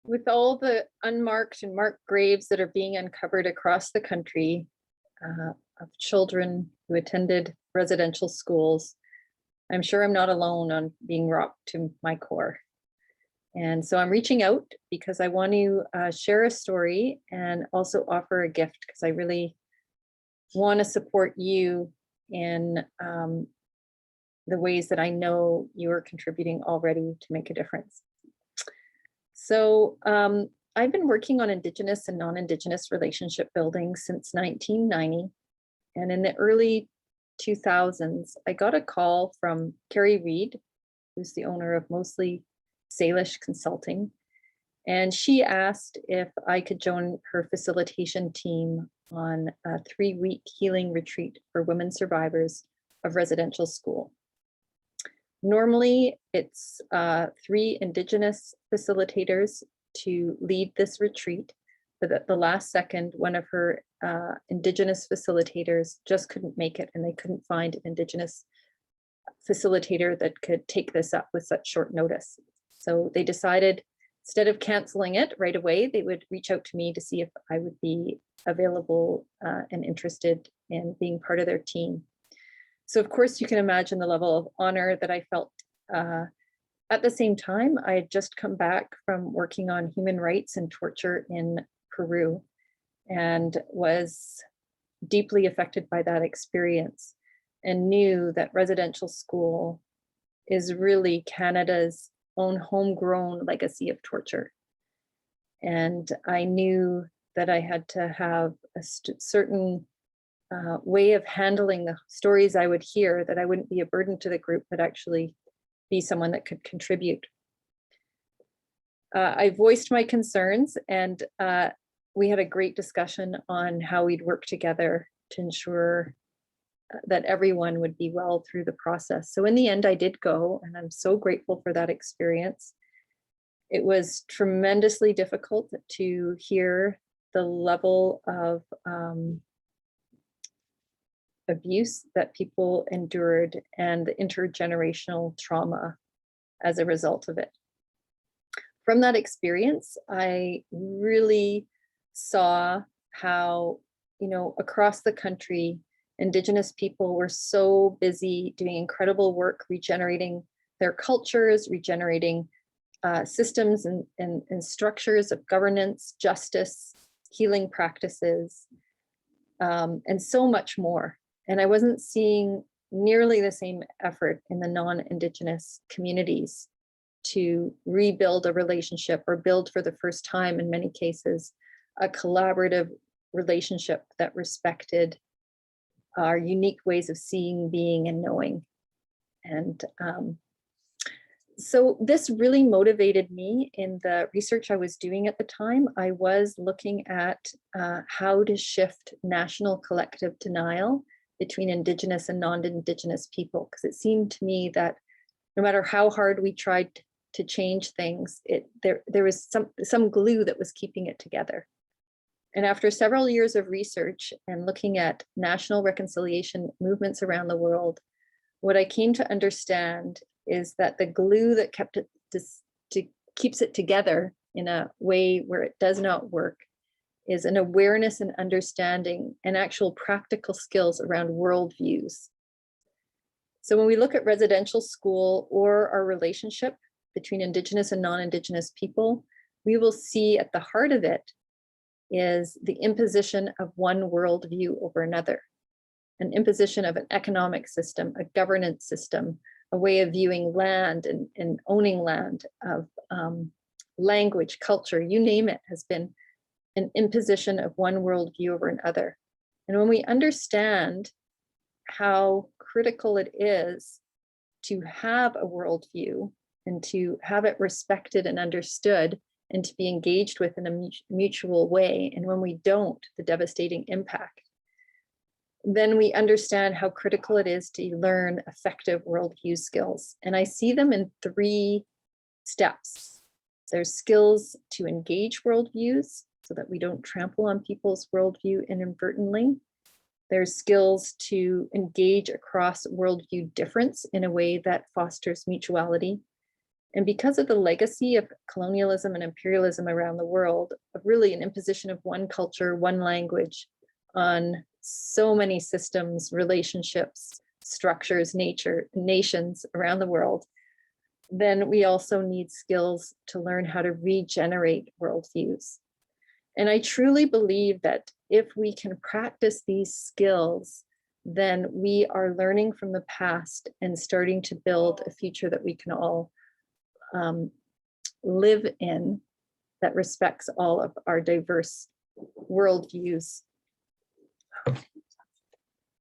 With all the unmarked and marked graves that are being uncovered across the country of children who attended residential schools, I'm sure I'm not alone on being rocked to my core. And so I'm reaching out because I want to share a story and also offer a gift because I really want to support you in the ways that I know you are contributing already to make a difference. So I've been working on Indigenous and non-Indigenous relationship building since 1990. And in the early 2000s, I got a call from Carrie Reed, who's the owner of Mostly Salish Consulting. And she asked if I could join her facilitation team on a 3-week healing retreat for women survivors of residential school. Normally, it's 3 Indigenous facilitators to lead this retreat, but at the last second, one of her Indigenous facilitators just couldn't make it, and they couldn't find an Indigenous facilitator that could take this up with such short notice. So they decided, instead of canceling it right away, they would reach out to me to see if I would be available and interested in being part of their team. So of course you can imagine the level of honor that I felt. At the same time, I had just come back from working on human rights and torture in Peru and was deeply affected by that experience and knew that residential school is really Canada's own homegrown legacy of torture. And I knew that I had to have a certain way of handling the stories I would hear, that I wouldn't be a burden to the group, but actually be someone that could contribute. I voiced my concerns, and we had a great discussion on how we'd work together to ensure that everyone would be well through the process. So in the end, I did go, and I'm so grateful for that experience. It was tremendously difficult to hear the level of abuse that people endured and the intergenerational trauma as a result of it. From that experience, I really saw how, across the country, Indigenous people were so busy doing incredible work, regenerating their cultures, regenerating systems and structures of governance, justice, healing practices, and so much more. And I wasn't seeing nearly the same effort in the non-Indigenous communities to rebuild a relationship or build for the first time, in many cases, a collaborative relationship that respected our unique ways of seeing, being, and knowing. And so this really motivated me in the research I was doing at the time. I was looking at how to shift national collective denial between Indigenous and non-Indigenous people, because it seemed to me that no matter how hard we tried to change things, there was some glue that was keeping it together. And after several years of research and looking at national reconciliation movements around the world, what I came to understand is that the glue that keeps it together in a way where it does not work is an awareness and understanding and actual practical skills around worldviews. So when we look at residential school or our relationship between Indigenous and non-Indigenous people, we will see at the heart of it is the imposition of one worldview over another, an imposition of an economic system, a governance system, a way of viewing land and owning land, of language, culture, you name it, has been an imposition of one worldview over another. And when we understand how critical it is to have a worldview and to have it respected and understood and to be engaged with in a mutual way, and when we don't, the devastating impact, then we understand how critical it is to learn effective worldview skills. And I see them in 3 steps. There's skills to engage worldviews so that we don't trample on people's worldview inadvertently. There's skills to engage across worldview difference in a way that fosters mutuality. And because of the legacy of colonialism and imperialism around the world, of really an imposition of one culture, one language on so many systems, relationships, structures, nations around the world, then we also need skills to learn how to regenerate worldviews. And I truly believe that if we can practice these skills, then we are learning from the past and starting to build a future that we can all live in, that respects all of our diverse worldviews.